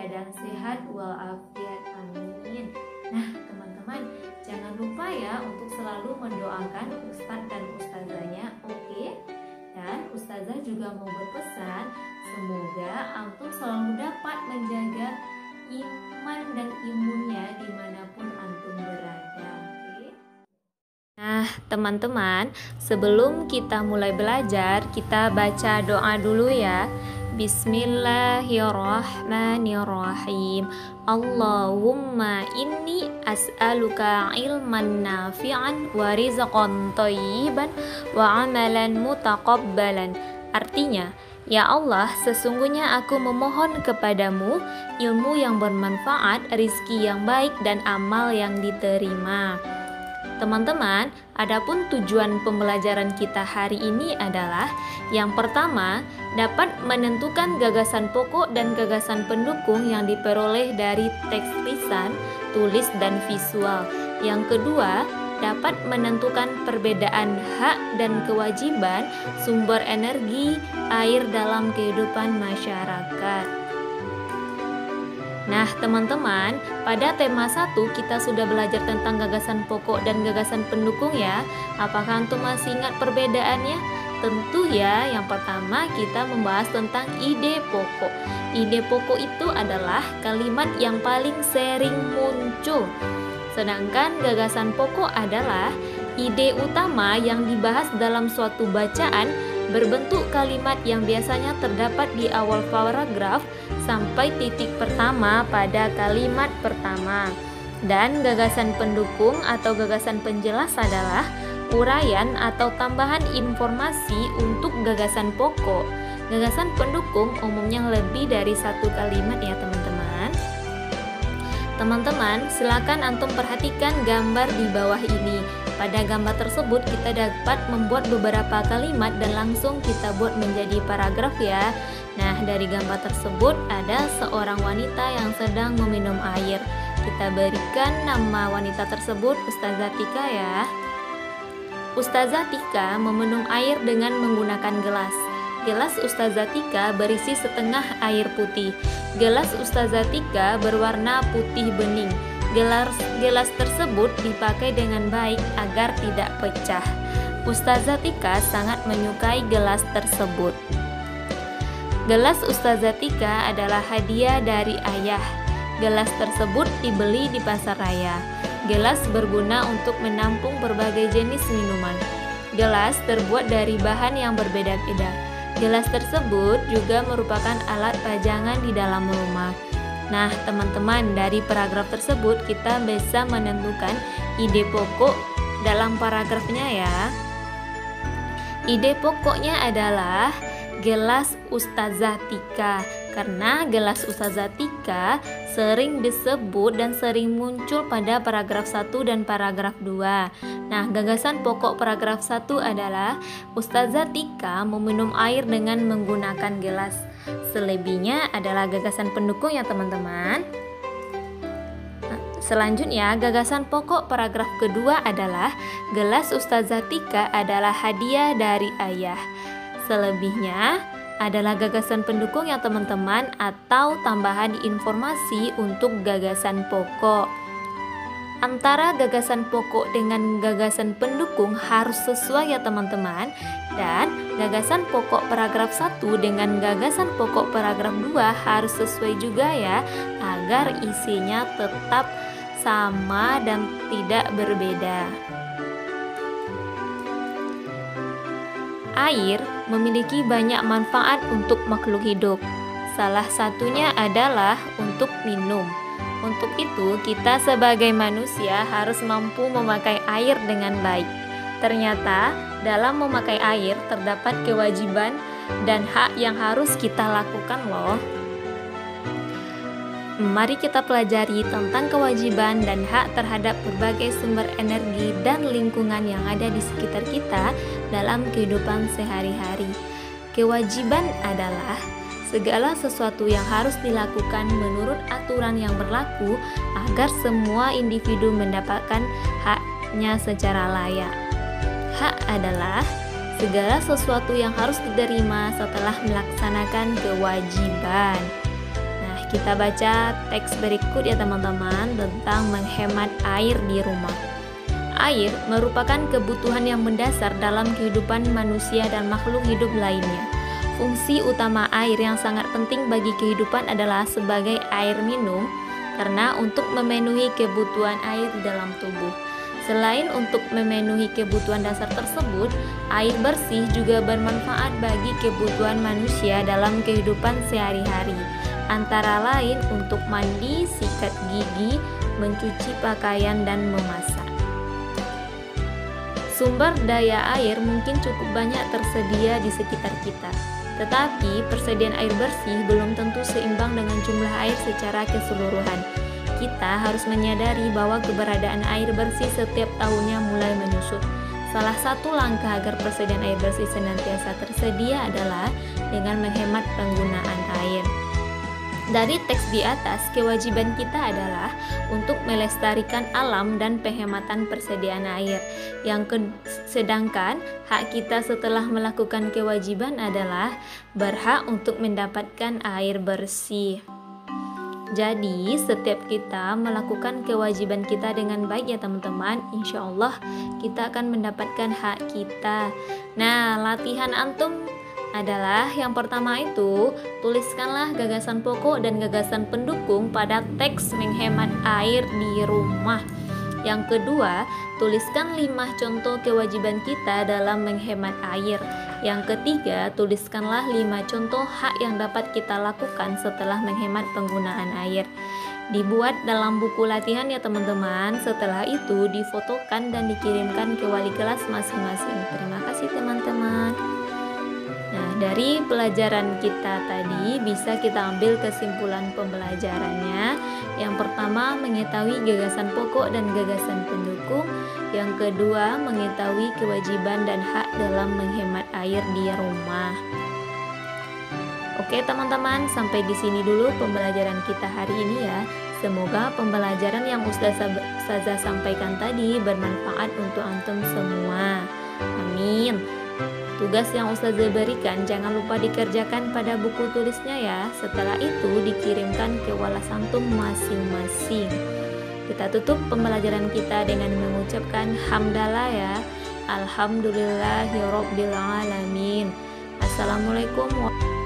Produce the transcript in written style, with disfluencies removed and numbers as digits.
keadaan sehat walafiat. Amin. Nah, teman-teman, jangan lupa ya untuk selalu mendoakan ustadz dan ustazahnya, oke? Dan ustazah juga mau berpesan, semoga antum selalu dapat menjaga iman dan imunnya dimanapun antum berada. Nah, teman-teman, sebelum kita mulai belajar, kita baca doa dulu ya. Bismillahirrahmanirrahim. Allahumma inni as'aluka ilman nafi'an wa rizqan thayyiban wa amalan mutaqabbalan. Artinya, ya Allah, sesungguhnya aku memohon kepadamu ilmu yang bermanfaat, rizki yang baik, dan amal yang diterima. Teman-teman, adapun tujuan pembelajaran kita hari ini adalah yang pertama, dapat menentukan gagasan pokok dan gagasan pendukung yang diperoleh dari teks lisan, tulis, dan visual. Yang kedua, dapat menentukan perbedaan hak dan kewajiban sumber energi air dalam kehidupan masyarakat. Nah, teman-teman, pada tema 1 kita sudah belajar tentang gagasan pokok dan gagasan pendukung ya. Apakah antum masih ingat perbedaannya? Tentu ya, yang pertama kita membahas tentang ide pokok. Ide pokok itu adalah kalimat yang paling sering muncul. Sedangkan gagasan pokok adalah ide utama yang dibahas dalam suatu bacaan berbentuk kalimat yang biasanya terdapat di awal paragraf sampai titik pertama pada kalimat pertama. Dan gagasan pendukung atau gagasan penjelas adalah uraian atau tambahan informasi untuk gagasan pokok. Gagasan pendukung umumnya lebih dari satu kalimat ya teman-teman. Teman-teman, silakan antum perhatikan gambar di bawah ini. Pada gambar tersebut kita dapat membuat beberapa kalimat dan langsung kita buat menjadi paragraf ya. Nah, dari gambar tersebut ada seorang wanita yang sedang meminum air. Kita berikan nama wanita tersebut Ustazah Tika ya. Ustazah Tika meminum air dengan menggunakan gelas. Gelas Ustazah Tika berisi setengah air putih. Gelas Ustazah Tika berwarna putih bening. Gelas tersebut dipakai dengan baik agar tidak pecah. Ustazah Tika sangat menyukai gelas tersebut. Gelas Ustazah Tika adalah hadiah dari ayah. Gelas tersebut dibeli di pasar raya. Gelas berguna untuk menampung berbagai jenis minuman. Gelas terbuat dari bahan yang berbeda-beda. Gelas tersebut juga merupakan alat pajangan di dalam rumah. Nah, teman-teman, dari paragraf tersebut kita bisa menentukan ide pokok dalam paragrafnya ya. Ide pokoknya adalah gelas Ustazah Tika, karena gelas Ustazah Tika sering disebut dan sering muncul pada paragraf 1 dan paragraf 2. Nah, gagasan pokok paragraf 1 adalah Ustazah Tika meminum air dengan menggunakan gelas. Selebihnya adalah gagasan pendukung ya teman-teman. Selanjutnya, gagasan pokok paragraf kedua adalah gelas Ustazah Tika adalah hadiah dari ayah. Selebihnya adalah gagasan pendukung ya teman-teman atau tambahan informasi untuk gagasan pokok. Antara gagasan pokok dengan gagasan pendukung harus sesuai ya teman-teman. Dan gagasan pokok paragraf 1 dengan gagasan pokok paragraf 2 harus sesuai juga ya, agar isinya tetap sama dan tidak berbeda. Air memiliki banyak manfaat untuk makhluk hidup. Salah satunya adalah untuk minum. Untuk itu, kita sebagai manusia harus mampu memakai air dengan baik. Ternyata, dalam memakai air terdapat kewajiban dan hak yang harus kita lakukan loh. Mari kita pelajari tentang kewajiban dan hak terhadap berbagai sumber energi dan lingkungan yang ada di sekitar kita dalam kehidupan sehari-hari. Kewajiban adalah segala sesuatu yang harus dilakukan menurut aturan yang berlaku agar semua individu mendapatkan haknya secara layak. Hak adalah segala sesuatu yang harus diterima setelah melaksanakan kewajiban. Nah, Kita baca teks berikut ya teman-teman tentang menghemat air di rumah. Air merupakan kebutuhan yang mendasar dalam kehidupan manusia dan makhluk hidup lainnya. Fungsi utama air yang sangat penting bagi kehidupan adalah sebagai air minum, karena untuk memenuhi kebutuhan air di dalam tubuh. Selain untuk memenuhi kebutuhan dasar tersebut, air bersih juga bermanfaat bagi kebutuhan manusia dalam kehidupan sehari-hari. Antara lain untuk mandi, sikat gigi, mencuci pakaian, dan memasak. Sumber daya air mungkin cukup banyak tersedia di sekitar kita, tetapi persediaan air bersih belum tentu seimbang dengan jumlah air secara keseluruhan. Kita harus menyadari bahwa keberadaan air bersih setiap tahunnya mulai menyusut. Salah satu langkah agar persediaan air bersih senantiasa tersedia adalah dengan menghemat penggunaan air. Dari teks di atas, kewajiban kita adalah untuk melestarikan alam dan penghematan persediaan air. Sedangkan hak kita setelah melakukan kewajiban adalah berhak untuk mendapatkan air bersih. Jadi setiap kita melakukan kewajiban kita dengan baik ya teman-teman, insya Allah kita akan mendapatkan hak kita. Nah, latihan antum adalah yang pertama itu, tuliskanlah gagasan pokok dan gagasan pendukung pada teks menghemat air di rumah. Yang kedua, tuliskan 5 contoh kewajiban kita dalam menghemat air. Yang ketiga, tuliskanlah 5 contoh hak yang dapat kita lakukan setelah menghemat penggunaan air. Dibuat dalam buku latihan ya teman-teman. Setelah itu difotokan dan dikirimkan ke wali kelas masing-masing. Terima kasih teman-teman. Nah, dari pelajaran kita tadi bisa kita ambil kesimpulan pembelajarannya. Yang pertama, mengetahui gagasan pokok dan gagasan pendukung. Yang kedua, mengetahui kewajiban dan hak dalam menghemat air di rumah. Oke teman-teman, sampai di sini dulu pembelajaran kita hari ini ya. Semoga pembelajaran yang Ustazah sampaikan tadi bermanfaat untuk antum semua. Amin. Tugas yang Ustazah berikan jangan lupa dikerjakan pada buku tulisnya ya. Setelah itu dikirimkan ke walas antum masing-masing. Kita tutup pembelajaran kita dengan mengucapkan hamdalah ya. Alhamdulillahirobbilalamin. Assalamualaikum warahmatullahi wabarakatuh.